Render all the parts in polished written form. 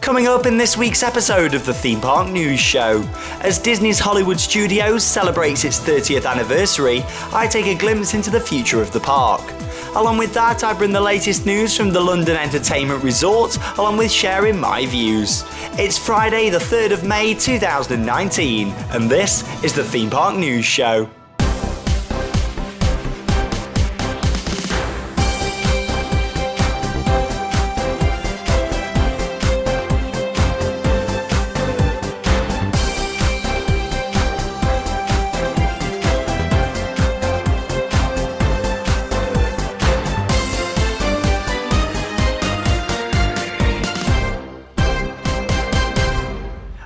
Coming up in this week's episode of the Theme Park News Show, as Disney's Hollywood Studios celebrates its 30th anniversary, I take a glimpse into the future of the park. Along with that, I bring the latest news from the London Entertainment Resort, along with sharing my views. It's Friday the 3rd of May 2019, and this is the Theme Park News Show.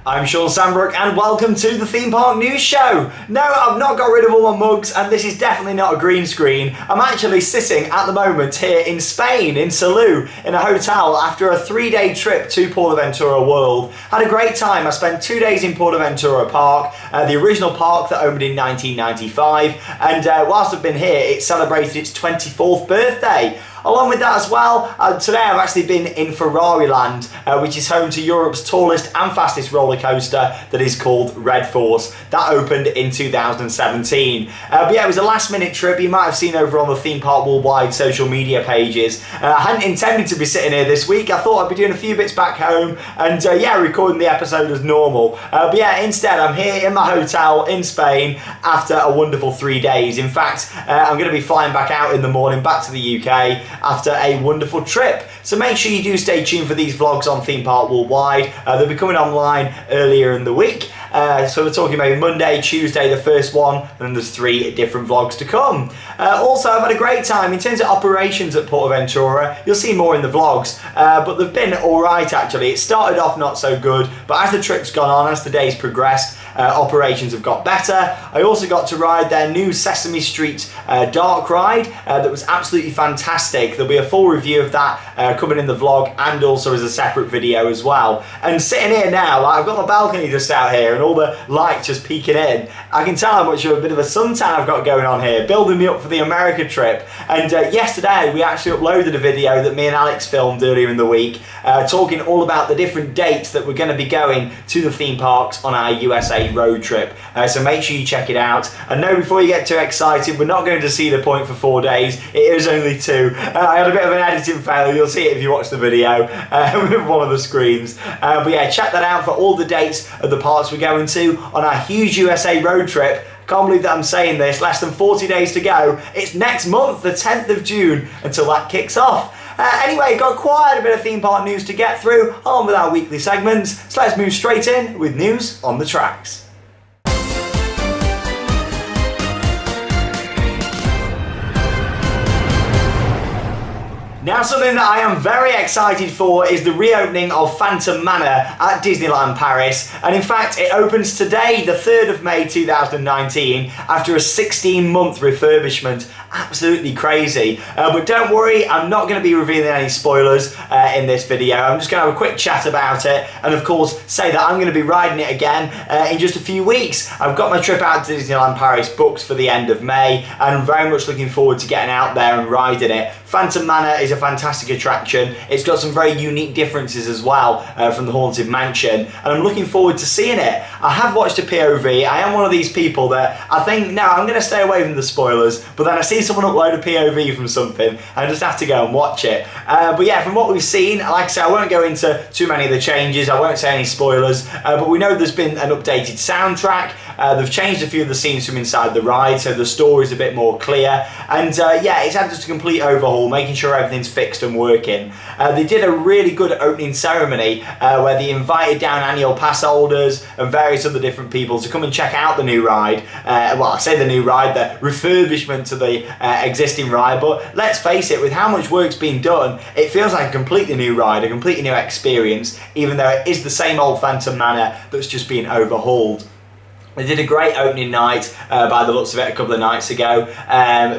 I'm Sean Sandbrook and welcome to the Theme Park News Show. No, I've not got rid of all my mugs and this is definitely not a green screen. I'm actually sitting at the moment here in Spain, in Salou, in a hotel after a 3-day trip to PortAventura World. Had a great time. I spent 2 days in PortAventura Park, the original park that opened in 1995, and whilst I've been here, it celebrated its 24th birthday. Along with that as well, today I've actually been in Ferrari Land, which is home to Europe's tallest and fastest roller coaster that is called Red Force. That opened in 2017. But yeah, it was a last minute trip you might have seen over on the Theme Park Worldwide social media pages. I hadn't intended to be sitting here this week. I thought I'd be doing a few bits back home and yeah, recording the episode as normal. But yeah, instead I'm here in my hotel in Spain after a wonderful 3 days. In fact, I'm going to be flying back out in the morning back to the UK after a wonderful trip. So make sure you do stay tuned for these vlogs on Theme Park Worldwide. They'll be coming online earlier in the week. So we're talking maybe Monday, Tuesday, the first one, and then there's 3 different vlogs to come. Also, I've had a great time. In terms of operations at PortAventura, you'll see more in the vlogs, but they've been alright actually. It started off not so good, but as the trip's gone on, as the days progressed, operations have got better. I also got to ride their new Sesame Street dark ride that was absolutely fantastic. There'll be a full review of that coming in the vlog and also as a separate video as well. And sitting here now, I've got my balcony just out here and all the light just peeking in. I can tell how much of a bit of a suntan I've got going on here, building me up for the America trip. And yesterday we actually uploaded a video that me and Alex filmed earlier in the week, talking all about the different dates that we're going to be going to the theme parks on our USA road trip. So make sure you check it out. And no, before you get too excited, we're not going to see the point for 4 days. It is only 2. I had a bit of an editing failure. You'll see it if you watch the video with one of the screens. But yeah, check that out for all the dates of the parks we're going to on our huge USA road trip. Can't believe that I'm saying this, less than 40 days to go. It's next month, the 10th of June, until that kicks off. Anyway, got quite a bit of theme park news to get through, along with our weekly segments. So let's move straight in with news on the tracks. Now, something that I am very excited for is the reopening of Phantom Manor at Disneyland Paris. And in fact, it opens today, the 3rd of May 2019, after a 16-month refurbishment. Absolutely crazy. But don't worry, I'm not going to be revealing any spoilers in this video. I'm just going to have a quick chat about it. And of course, say that I'm going to be riding it again in just a few weeks. I've got my trip out to Disneyland Paris booked for the end of May. And I'm very much looking forward to getting out there and riding it. Phantom Manor is a fantastic attraction. It's got some very unique differences as well from the Haunted Mansion, and I'm looking forward to seeing it. I have watched a POV. I am one of these people that I think, no, I'm going to stay away from the spoilers, but then I see someone upload a POV from something and I just have to go and watch it. But yeah, from what we've seen, like I say, I won't go into too many of the changes. I won't say any spoilers, but we know there's been an updated soundtrack. They've changed a few of the scenes from inside the ride, so the story's a bit more clear. And yeah, it's had just a complete overhaul, making sure everything's fixed and working. They did a really good opening ceremony where they invited down annual pass holders and various other different people to come and check out the new ride. Well, I say the new ride, the refurbishment to the existing ride, but let's face it, with how much work's been done, it feels like a completely new ride, a completely new experience, even though it is the same old Phantom Manor that's just been overhauled. They did a great opening night by the looks of it a couple of nights ago.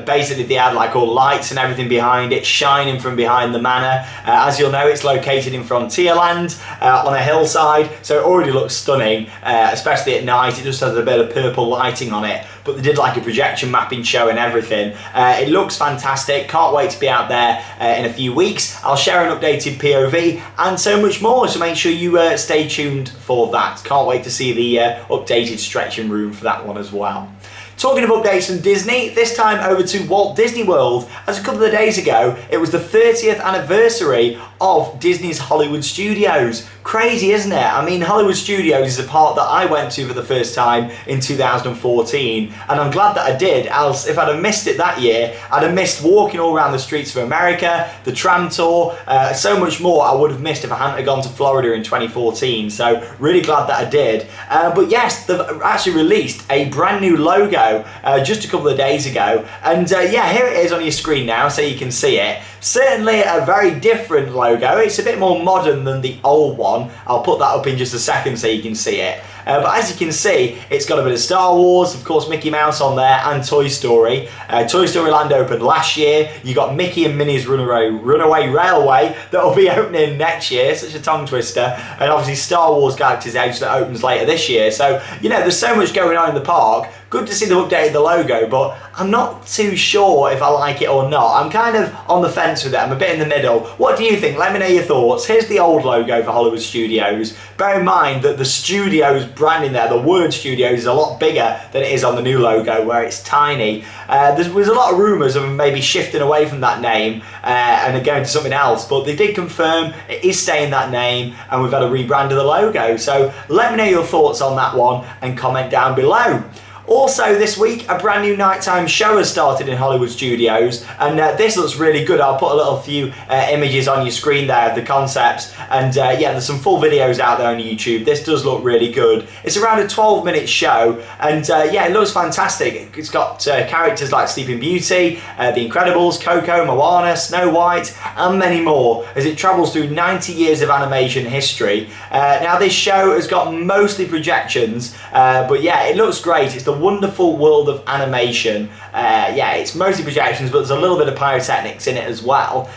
Basically they had like all lights and everything behind it, shining from behind the manor. As you'll know, it's located in Frontierland on a hillside, so it already looks stunning, especially at night. It just has a bit of purple lighting on it. but they did like a projection mapping show and everything. It looks fantastic. Can't wait to be out there in a few weeks. I'll share an updated POV and so much more, so make sure you stay tuned for that. Can't wait to see the updated stretching room for that one as well. Talking of updates from Disney, this time over to Walt Disney World, as a couple of days ago, it was the 30th anniversary of Disney's Hollywood Studios. Crazy, isn't it? I mean, Hollywood Studios is a park that I went to for the first time in 2014, and I'm glad that I did, else if I'd have missed it that year, I'd have missed walking all around the streets of America, the tram tour, so much more I would have missed if I hadn't gone to Florida in 2014, so really glad that I did. But yes, they've actually released a brand new logo just a couple of days ago, and yeah, here it is on your screen now so you can see it. Certainly a very different logo. It's a bit more modern than the old one. I'll put that up in just a second so you can see it. But as you can see, it's got a bit of Star Wars, of course Mickey Mouse on there, and Toy Story. Toy Story Land opened last year. You got Mickey and Minnie's Runaway Railway that will be opening next year, such a tongue twister. And obviously Star Wars Galaxy's Edge that opens later this year. So, you know, there's so much going on in the park. Good to see they've updated the logo, but I'm not too sure if I like it or not. I'm kind of on the fence with it. I'm a bit in the middle. What do you think? Let me know your thoughts. Here's the old logo for Hollywood Studios. Bear in mind that the Studios branding there, the word Studios, is a lot bigger than it is on the new logo, where it's tiny. There was a lot of rumours of them maybe shifting away from that name and going to something else, but they did confirm it is staying that name, and we've had a rebrand of the logo. So let me know your thoughts on that one and comment down below. Also this week, a brand new nighttime show has started in Hollywood Studios, and this looks really good. I'll put a few images on your screen there of the concepts, and yeah, there's some full videos out there on YouTube. This does look really good. It's around a 12-minute show, and yeah, it looks fantastic. It's got characters like Sleeping Beauty, The Incredibles, Coco, Moana, Snow White, and many more, as it travels through 90 years of animation history. Now this show has got mostly projections, but yeah, it looks great. It's the wonderful world of animation. Yeah, it's mostly projections, but there's a little bit of pyrotechnics in it as well.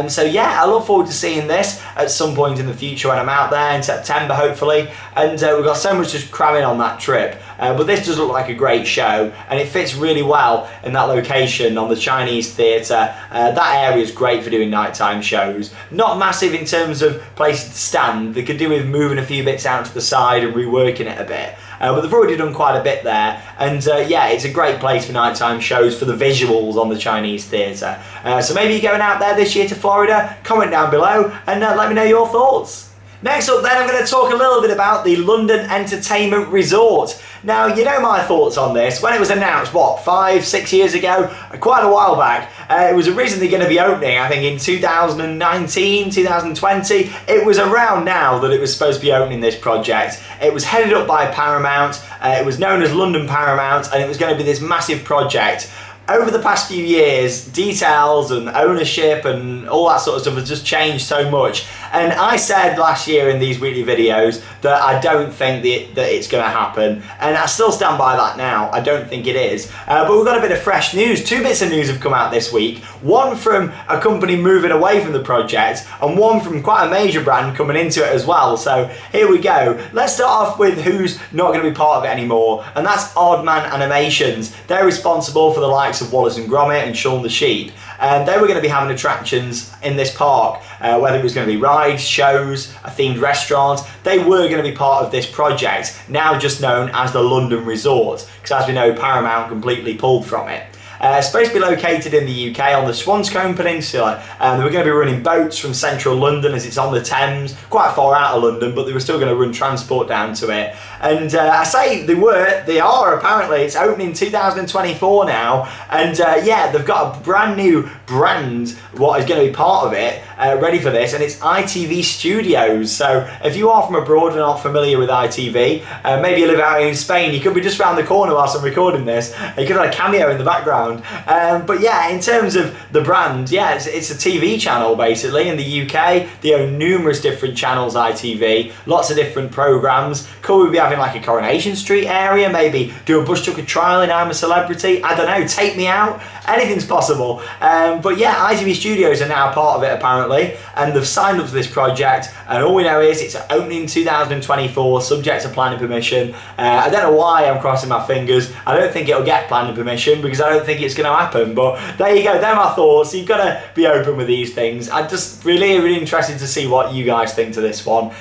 So yeah, I look forward to seeing this at some point in the future when I'm out there in September, hopefully. And we've got so much to cram in on that trip. But this does look like a great show, and it fits really well in that location on the Chinese theatre. That area is great for doing nighttime shows. Not massive in terms of places to stand. They could do with moving a few bits out to the side and reworking it a bit. But they've already done quite a bit there, and yeah, it's a great place for nighttime shows for the visuals on the Chinese theatre. So maybe you're going out there this year to Florida. Comment down below and let me know your thoughts. Next up then, I'm going to talk a little bit about the London Entertainment Resort. Now, you know my thoughts on this. When it was announced, what, 5-6 years ago? Quite a while back. It was originally going to be opening, I think, in 2019, 2020. It was around now that it was supposed to be opening this project. It was headed up by Paramount. It was known as London Paramount, and it was going to be this massive project. Over the past few years, details and ownership and all that sort of stuff has just changed so much. And I said last year in these weekly videos that I don't think that it's going to happen. And I still stand by that now. I don't think it is. But we've got a bit of fresh news. 2 bits of news have come out this week. One from a company moving away from the project, and one from quite a major brand coming into it as well. So here we go. Let's start off with who's not going to be part of it anymore. And that's Aardman Animations. They're responsible for the likes of Wallace and Gromit and Shaun the Sheep, and they were going to be having attractions in this park, whether it was going to be rides, shows, a themed restaurant. They were going to be part of this project, now just known as the London Resort, because as we know, Paramount completely pulled from it. It's supposed to be located in the UK on the Swanscombe Peninsula, and they were going to be running boats from central London as it's on the Thames, quite far out of London, but they were still going to run transport down to it. And I say they are apparently. It's opening 2024 now, and yeah, they've got a brand new brand, what is going to be part of it, ready for this, and it's ITV Studios. So if you are from abroad and not familiar with ITV, maybe you live out in Spain, you could be just around the corner whilst I'm recording this, you could have a cameo in the background. sound. But yeah, in terms of the brand, yeah, it's a TV channel basically in the UK. They own numerous different channels, ITV, lots of different programmes. Could we be having like a Coronation Street area, maybe do a Bush Tucker trial in I'm a Celebrity? I don't know, take me out? Anything's possible. But yeah, ITV Studios are now part of it apparently, and they've signed up to this project, and all we know is it's opening in 2024, subject to planning permission. I don't know why I'm crossing my fingers. I don't think it'll get planning permission because I don't think it's going to happen, but there you go, they're my thoughts. You've got to be open with these things. I'm just really interested to see what you guys think to this one,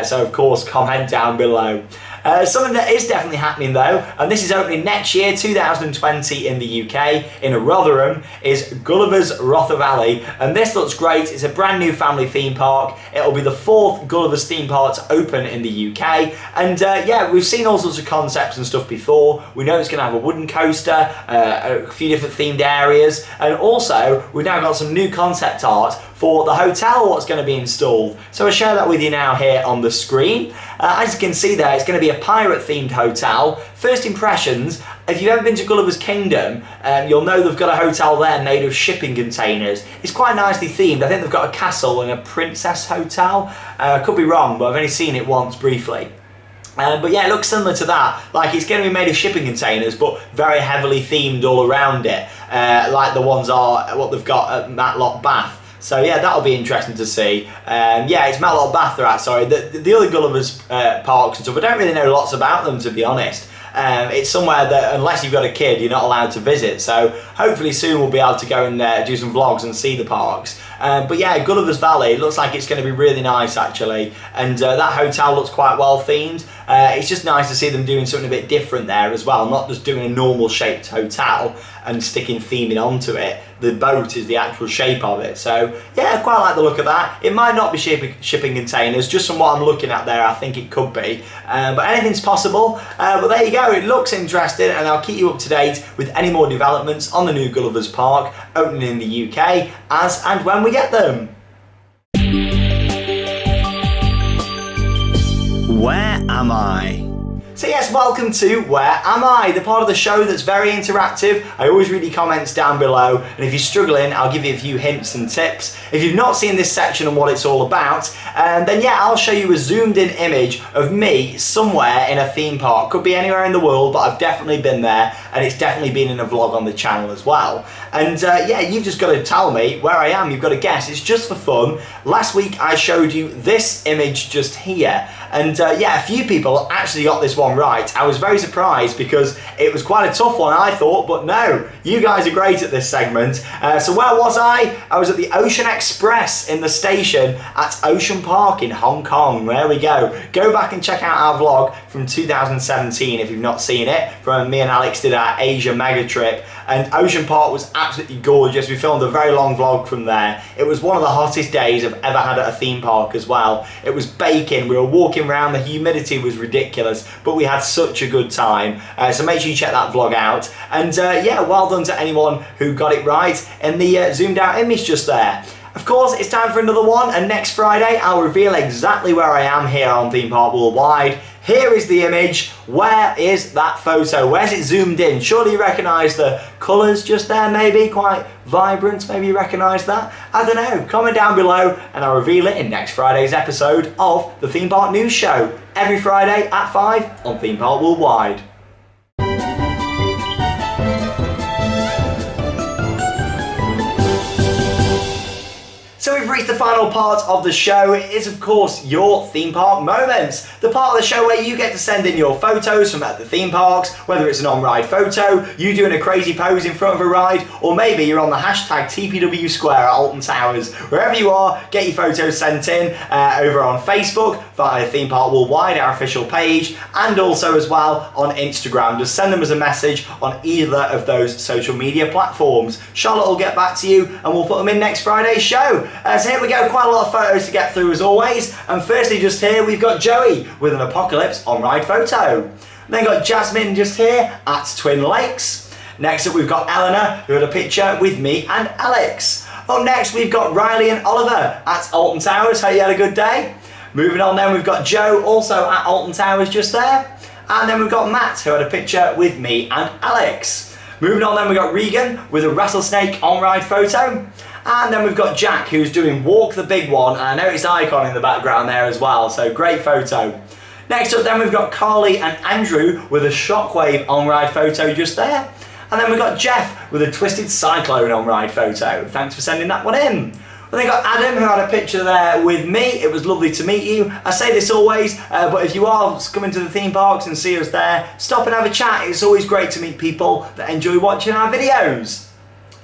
so of course comment down below. Something that is definitely happening though, and this is opening next year, 2020 in the UK, in Rotherham, is Gulliver's Rother Valley, and this looks great. It's a brand new family theme park. It'll be the 4th Gulliver's theme park to open in the UK, and yeah, we've seen all sorts of concepts and stuff before. We know it's going to have a wooden coaster, a few different themed areas, and also we've now got some new concept art for the hotel what's going to be installed. So I'll share that with you now here on the screen. As you can see there, it's going to be a pirate themed hotel. First impressions, if you've ever been to Gulliver's Kingdom, you'll know they've got a hotel there made of shipping containers. It's quite nicely themed. I think they've got a castle and a princess hotel. I could be wrong, but I've only seen it once briefly. But yeah, it looks similar to that. Like it's going to be made of shipping containers, but very heavily themed all around it, like the ones are what they've got at Matlock Bath. So yeah, that'll be interesting to see. Yeah, it's Matlock Bath they're at, sorry. The other Gulliver's parks and stuff, I don't really know lots about them, to be honest. It's somewhere that, unless you've got a kid, you're not allowed to visit. So hopefully soon we'll be able to go and do some vlogs and see the parks. But yeah, Gulliver's Valley looks like it's going to be really nice actually. And that hotel looks quite well themed. It's just nice to see them doing something a bit different there as well, not just doing a normal shaped hotel and sticking theming onto it. The boat is the actual shape of it. So yeah, I quite like the look of that. It might not be shipping containers, just from what I'm looking at there, I think it could be. But anything's possible. But there you go, it looks interesting, and I'll keep you up to date with any more developments on the new Gulliver's Park opening in the UK as and when we get them. Where am I? So yes, welcome to Where Am I? The part of the show that's very interactive. I always read your comments down below, and if you're struggling, I'll give you a few hints and tips. If you've not seen this section and what it's all about, then yeah, I'll show you a zoomed in image of me somewhere in a theme park. Could be anywhere in the world, but I've definitely been there, and it's definitely been in a vlog on the channel as well. And yeah, you've just got to tell me where I am. You've got to guess. It's just for fun. Last week I showed you this image just here, and yeah, a few people actually got this one right. I was very surprised because it was quite a tough one, I thought, but no, you guys are great at this segment. So where was I? I was at the Ocean Express in the station at Ocean Park in Hong Kong. There we go. Go back and check out our vlog from 2017 if you've not seen it. From me and Alex did our Asia mega trip, and Ocean Park was absolutely gorgeous. We filmed a very long vlog from there. It was one of the hottest days I've ever had at a theme park as well. It was baking. We were walking around, the humidity was ridiculous, but we had such a good time. So make sure you check that vlog out. And yeah, well done to anyone who got it right in the zoomed out image just there. Of course, it's time for another one, and next Friday I'll reveal exactly where I am here on Theme Park Worldwide. Here is the image. Where is that photo? Where's it zoomed in? Surely you recognise the colours just there, maybe? Quite vibrant, maybe you recognise that? I don't know. Comment down below and I'll reveal it in next Friday's episode of the Theme Park News Show. Every Friday at 5 on Theme Park Worldwide. So we've reached the final part of the show. It is, of course, your theme park moments. The part of the show where you get to send in your photos from at the theme parks, whether it's an on-ride photo, you doing a crazy pose in front of a ride, or maybe you're on the hashtag TPW Square at Alton Towers. Wherever you are, get your photos sent in over on Facebook via Theme Park Worldwide, our official page, and also as well on Instagram. Just send them as a message on either of those social media platforms. Charlotte will get back to you and we'll put them in next Friday's show. So here we go, quite a lot of photos to get through as always. And firstly, just here, we've got Joey with an Apocalypse on-ride photo. Then got Jasmine just here at Twin Lakes. Next up, we've got Eleanor, who had a picture with me and Alex. Up next, we've got Riley and Oliver at Alton Towers. Hope you had a good day. Moving on then, we've got Joe also at Alton Towers just there. And then we've got Matt, who had a picture with me and Alex. Moving on then, we've got Regan with a rattlesnake on-ride photo. And then we've got Jack, who's doing Walk the Big One, and I noticed Icon in the background there as well, so great photo. Next up then, we've got Carly and Andrew with a Shockwave on-ride photo just there. And then we've got Jeff with a Twisted Cyclone on-ride photo. Thanks for sending that one in. And then got Adam, who had a picture there with me. It was lovely to meet you. I say this always, but if you are coming to the theme parks and see us there, stop and have a chat. It's always great to meet people that enjoy watching our videos.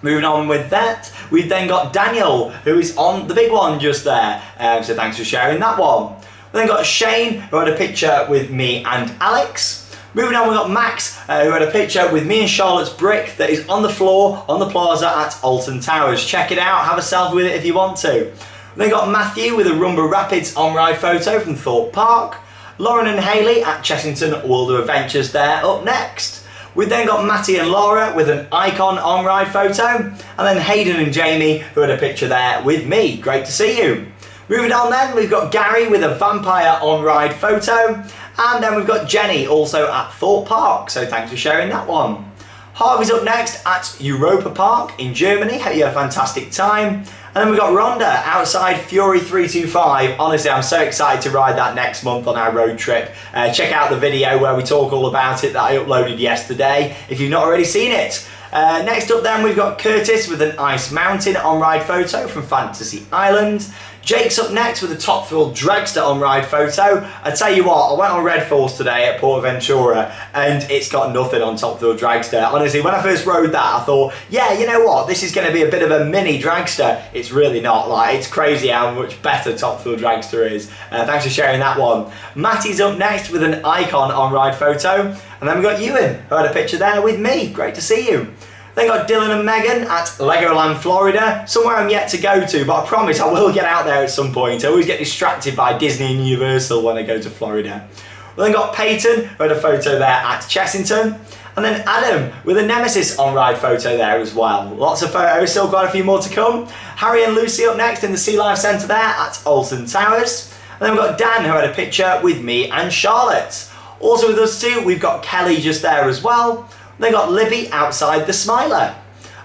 Moving on with that, we've then got Daniel, who is on the big one just there. So thanks for sharing that one. We then got Shane, who had a picture with me and Alex. Moving on, we've got Max, who had a picture with me and Charlotte's brick that is on the floor on the plaza at Alton Towers. Check it out, have a selfie with it if you want to. We then got Matthew with a Rumba Rapids on-ride photo from Thorpe Park. Lauren and Hayley at Chessington World of Adventures there up next. We've then got Matty and Laura with an Icon on-ride photo. And then Hayden and Jamie, who had a picture there with me. Great to see you. Moving on then, we've got Gary with a vampire on-ride photo. And then we've got Jenny also at Thorpe Park, so thanks for sharing that one. Harvey's up next at Europa Park in Germany. Hope you had a fantastic time. And then we've got Rhonda outside Fury 325. Honestly, I'm so excited to ride that next month on our road trip. Check out the video where we talk all about it that I uploaded yesterday, if you've not already seen it. Next up then, we've got Curtis with an Ice Mountain on-ride photo from Fantasy Island. Jake's up next with a Top Thrill Dragster on-ride photo. I tell you what, I went on Red Force today at Portaventura and it's got nothing on Top Thrill Dragster. Honestly, when I first rode that, I thought, yeah, you know what, this is going to be a bit of a mini dragster. It's really not. Like, it's crazy how much better Top Thrill Dragster is. Thanks for sharing that one. Matty's up next with an Icon on-ride photo. And then we've got Ewan, who had a picture there with me. Great to see you. Then got Dylan and Megan at Legoland, Florida, somewhere I'm yet to go to, but I promise I will get out there at some point. I always get distracted by Disney and Universal when I go to Florida. We then got Peyton, who had a photo there at Chessington, and then Adam with a Nemesis on-ride photo there as well. Lots of photos, still quite a few more to come. Harry and Lucy up next in the Sea Life Centre there at Alton Towers. And then we've got Dan, who had a picture with me and Charlotte. Also with us too, we've got Kelly just there as well. Then got Libby outside the Smiler.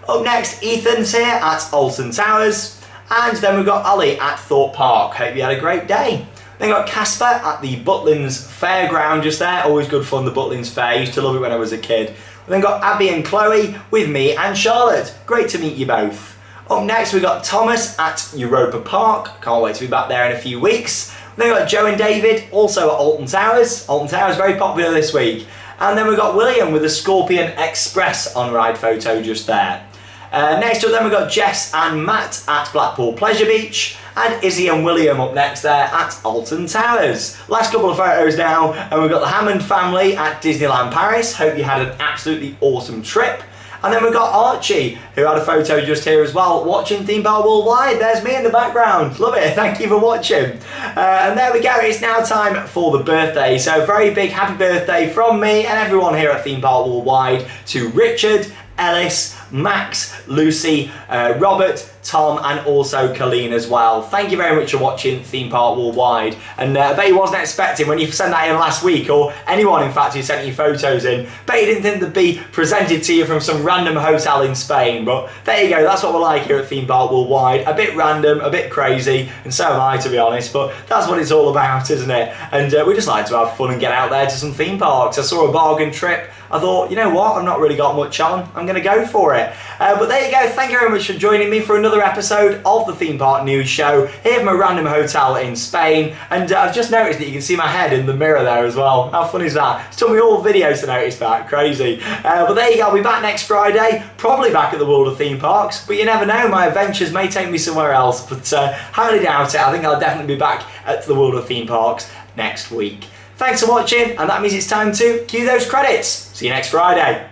Up next, Ethan's here at Alton Towers. And then we've got Ollie at Thorpe Park. Hope you had a great day. Then got Casper at the Butlins Fairground just there. Always good fun, the Butlins Fair. Used to love it when I was a kid. Then got Abby and Chloe with me and Charlotte. Great to meet you both. Up next, we've got Thomas at Europa Park. Can't wait to be back there in a few weeks. Then we've got Joe and David, also at Alton Towers. Alton Towers, very popular this week. And then we've got William with a Scorpion Express on-ride photo just there. Next up then we've got Jess and Matt at Blackpool Pleasure Beach. And Izzy and William up next there at Alton Towers. Last couple of photos now. And we've got the Hammond family at Disneyland Paris. Hope you had an absolutely awesome trip. And then we've got Archie, who had a photo just here as well, watching Theme Park Worldwide. There's me in the background. Love it. Thank you for watching. And there we go. It's now time for the birthday. So very big happy birthday from me and everyone here at Theme Park Worldwide to Richard, Ellis, Max, Lucy, Robert, Tom, and also Colleen as well. Thank you very much for watching Theme Park Worldwide. And I bet you wasn't expecting when you sent that in last week, or anyone in fact who sent you photos in, bet you didn't think they'd be presented to you from some random hotel in Spain. But there you go, that's what we're like here at Theme Park Worldwide. A bit random, a bit crazy, and so am I, to be honest, but that's what it's all about, isn't it? And we just like to have fun and get out there to some theme parks. I saw a bargain trip. I thought, you know what, I've not really got much on, I'm going to go for it. But there you go, thank you very much for joining me for another episode of the Theme Park News Show, here from a random hotel in Spain. And I've just noticed that you can see my head in the mirror there as well. How fun is that? It's took me all videos to notice that, crazy. But there you go, I'll be back next Friday, probably back at the World of Theme Parks, but you never know, my adventures may take me somewhere else, but highly doubt it. I think I'll definitely be back at the World of Theme Parks next week. Thanks for watching, and that means it's time to cue those credits. See you next Friday.